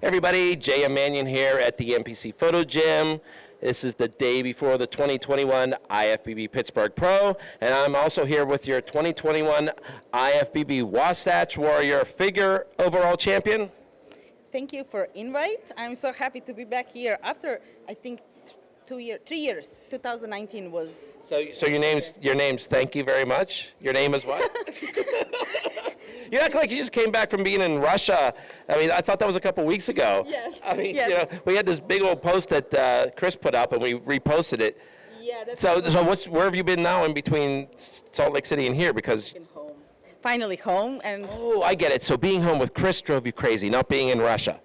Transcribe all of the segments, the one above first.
Everybody, J.M. Mannion here at the MPC Photo Gym. This is the day before the 2021 IFBB Pittsburgh Pro, and I'm also here with your 2021 IFBB Wasatch Warrior figure overall champion. Thank you for invite. I'm so happy to be back here after, I think, 3 years. 2019 was. So your name's thank you very much. Your name is what? You act like you just came back from being in Russia. I mean, I thought that was a couple weeks ago. Yes. I mean, yes. You know, we had this big old post that Chris put up, and we reposted it. Yeah, that's So where have you been now in between Salt Lake City and here? Because home. Finally home, and oh, I get it. So being home with Chris drove you crazy, not being in Russia.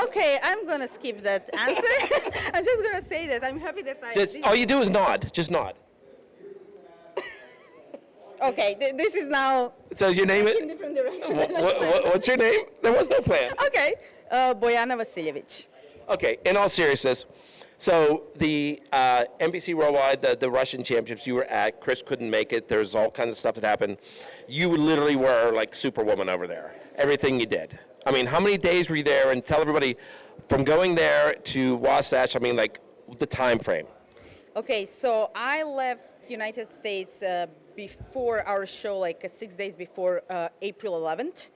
okay, I'm gonna skip that answer. I'm just gonna say that I'm happy that I. Just all you do is nod. Just nod. Okay, this is now. So your name is. In different direction. What's your name? There was no plan. Okay, Bojana Vasiljevic. Okay, in all seriousness, so the NBC Worldwide, the Russian Championships you were at, Chris couldn't make it. There's all kinds of stuff that happened. You literally were like Superwoman over there. Everything you did. I mean, how many days were you there? And tell everybody, from going there to Wasatch, I mean, like the time frame. Okay, so I left United States before our show, like 6 days before April 11th,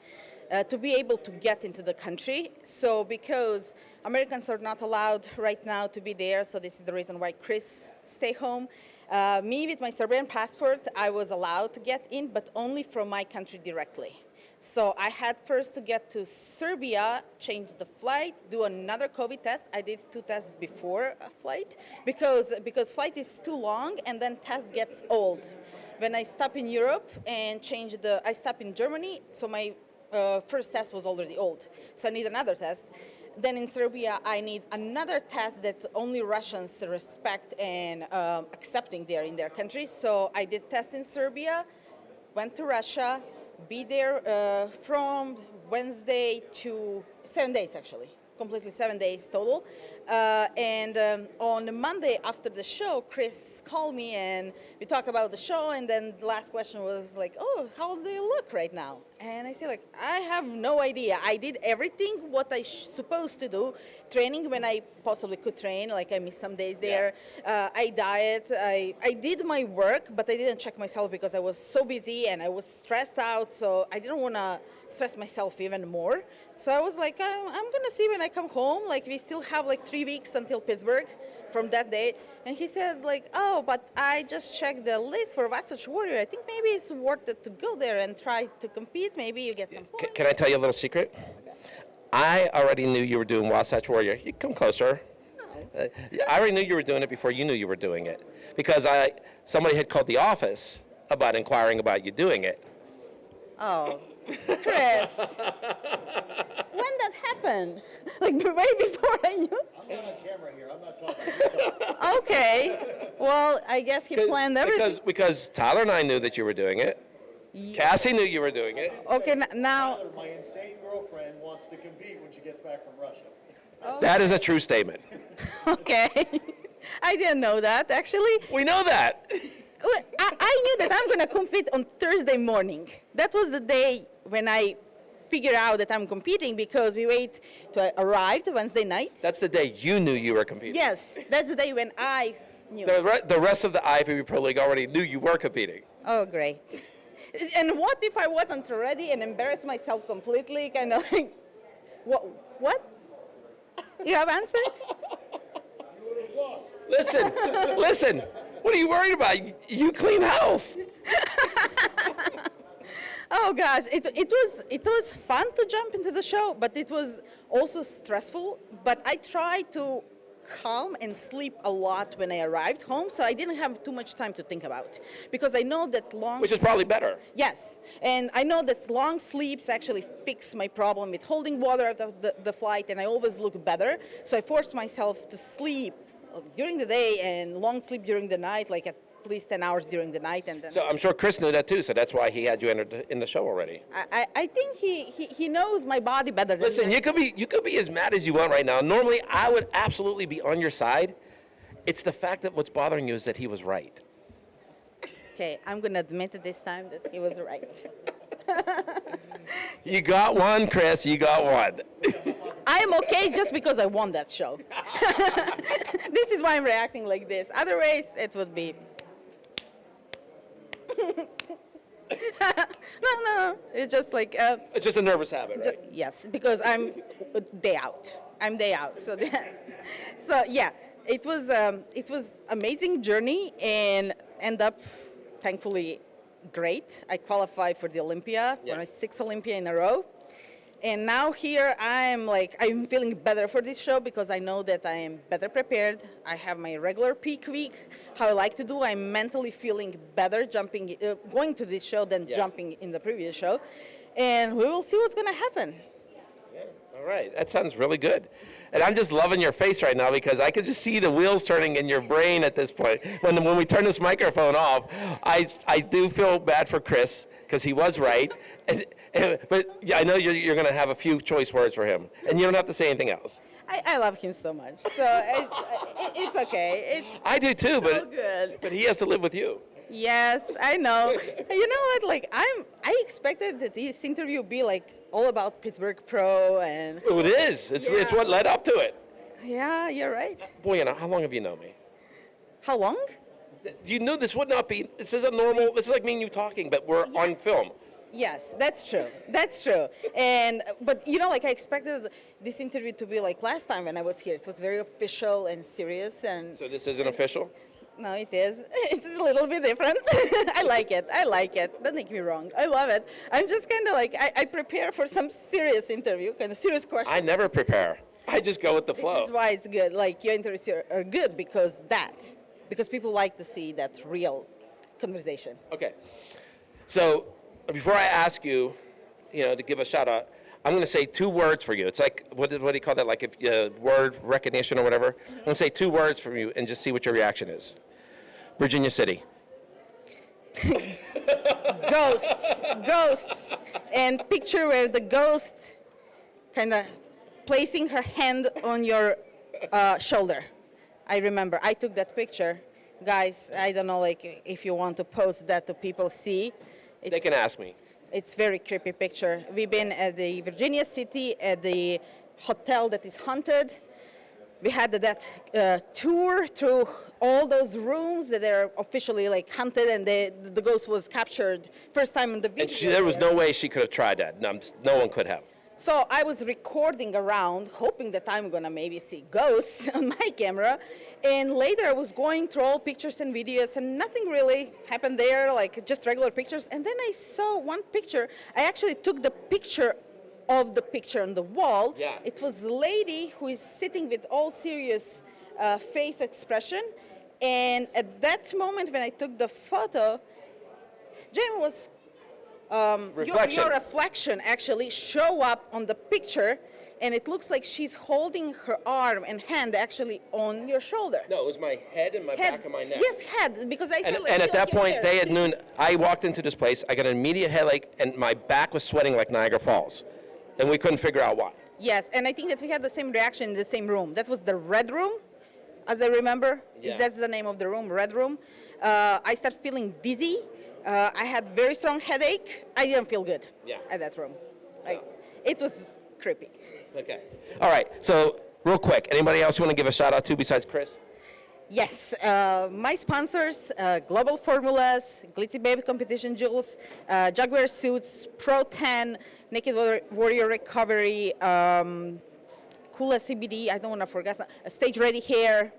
to be able to get into the country. So because Americans are not allowed right now to be there, so this is the reason why Chris stay home. Me with my Serbian passport, I was allowed to get in, but only from my country directly. So I had first to get to Serbia, change the flight, do another COVID test. I did 2 tests before a flight because flight is too long and then test gets old. When I stop in Europe and I stop in Germany, so my first test was already old. So I need another test. Then in Serbia, I need another test that only Russians respect and accepting there in their country. So I did test in Serbia, went to Russia, be there from Wednesday to 7 days, actually, completely 7 days total. On Monday after the show, Chris called me and we talked about the show. And then the last question was like, "Oh, how do you look right now?" And I said, like, I have no idea. I did everything what I supposed to do, training when I possibly could train, like I missed some days there. Yeah. I diet, I did my work, but I didn't check myself because I was so busy and I was stressed out, so I didn't want to stress myself even more. So I was like, I'm going to see when I come home, like we still have like 3 weeks until Pittsburgh from that day. And he said like, oh, but I just checked the list for Wasatch Warrior. I think maybe it's worth it to go there and try to compete. Maybe you get some points. Can I tell you a little secret? Okay. I already knew you were doing Wasatch Warrior. You come closer. Oh. I already knew you were doing it before you knew you were doing it. Because somebody had called the office about inquiring about you doing it. Oh, Chris. When that happened? Like way before I knew? I'm not on camera here. I'm not talking. Okay. Well, I guess he planned everything. Because Tyler and I knew that you were doing it. Yeah. Cassie knew you were doing it. Okay, now... Tyler, my insane girlfriend wants to compete when she gets back from Russia. Okay. That is a true statement. Okay. I didn't know that, actually. We know that. I knew that I'm going to compete on Thursday morning. That was the day when I figured out that I'm competing because we wait to arrive Wednesday night. That's the day you knew you were competing. Yes, that's the day when I knew. The rest of the IFBB Pro League already knew you were competing. Oh, great. And what if I wasn't ready and embarrassed myself completely? Kind of like, what? You have answer? You would have lost. Listen. What are you worried about? You clean house. Oh gosh, it was fun to jump into the show, but it was also stressful. But I tried to calm and sleep a lot when I arrived home, so I didn't have too much time to think about. Because I know that Which is probably better. Yes, and I know that long sleeps actually fix my problem with holding water out of the flight, and I always look better. So I forced myself to sleep during the day and long sleep during the night, like at least 10 hours during the night. And then so I'm sure Chris knew that too, so that's why he had you entered in the show already. I think he knows my body better than Listen, you could be as mad as you want right now. Normally, I would absolutely be on your side. It's the fact that what's bothering you is that he was right. Okay, I'm going to admit it this time that he was right. You got one, Chris. You got one. I am okay just because I won that show. This is why I'm reacting like this. Otherwise, it would be. No. It's just like. It's just a nervous habit, right? Yes, because I'm day out. I'm day out. So, so yeah, it was amazing journey and end up, thankfully, great. I qualified for the Olympia, for my 6th Olympia in a row. And now here I'm feeling better for this show because I know that I am better prepared. I have my regular peak week, how I like to do. I'm mentally feeling better going to this show than jumping in the previous show. And we will see what's going to happen. Yeah. All right. That sounds really good. And I'm just loving your face right now because I could just see the wheels turning in your brain at this point. When we turn this microphone off, I do feel bad for Chris because he was right. But yeah, I know you're going to have a few choice words for him, and you don't have to say anything else. I love him so much, so it's okay. I do too, so good. But he has to live with you. Yes, I know. You know what? I expected that this interview would be all about Pittsburgh Pro and. Oh, it is. It's what led up to it. Yeah, you're right. Bojana, how long have you known me? How long? You knew this would not be. This is a normal. This is like me and you talking, but we're on film. Yes, that's true. That's true. But I expected this interview to be like last time when I was here. It was very official and serious. And so this isn't official? No, it is. It's a little bit different. I like it. Don't take me wrong. I love it. I'm just kind of I prepare for some serious interview, kind of serious question. I never prepare. I just go with the flow. This is why it's good. Your interviews are good because people like to see that real conversation. Okay. So before I ask you, to give a shout out, I'm going to say 2 words for you. It's like, what do you call that? Like if word recognition or whatever. Mm-hmm. I'm going to say 2 words for you and just see what your reaction is. Virginia City. Ghosts. And picture where the ghost kind of placing her hand on your shoulder. I remember. I took that picture. Guys, I don't know if you want to post that to people see. They can ask me. It's very creepy picture. We've been at the Virginia City at the hotel that is haunted. We had that tour through all those rooms that are officially haunted, and the ghost was captured first time on the video. And there was no way she could have tried that. No one could have. So I was recording around, hoping that I'm gonna maybe see ghosts on my camera. And later I was going through all pictures and videos, and nothing really happened there, just regular pictures. And then I saw one picture. I actually took the picture of the picture on the wall. Yeah. It was a lady who is sitting with all serious face expression. And at that moment when I took the photo, Jamie was your reflection actually show up on the picture, and it looks like she's holding her arm and hand actually on your shoulder. No, it was my head and my back of my neck. Yes, head, because I feel and at that point, they at noon, I walked into this place, I got an immediate headache, and my back was sweating like Niagara Falls, and we couldn't figure out why. Yes, and I think that we had the same reaction in the same room. That was the red room, as I remember. Yeah. That's the name of the room, red room. I started feeling dizzy. I had very strong headache. I didn't feel good at that room. It was creepy. Okay. All right. So real quick, anybody else you want to give a shout out to besides Chris? Yes. My sponsors, Global Formulas, Glitzy Baby Competition Jewels, Jaguar Suits, Pro 10, Naked Warrior Recovery, Kula CBD, I don't want to forget, Stage Ready Hair.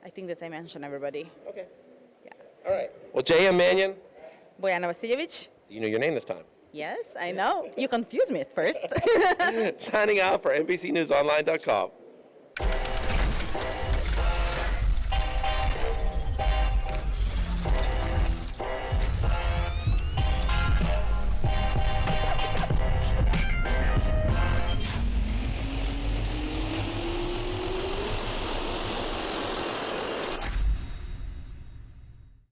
I think that I mentioned everybody. Okay. Yeah. All right. Well, J.M. Mannion. Bojana Vasiljevic. You know your name this time. Yes, I know. You confused me at first. Signing out for NBCNewsOnline.com.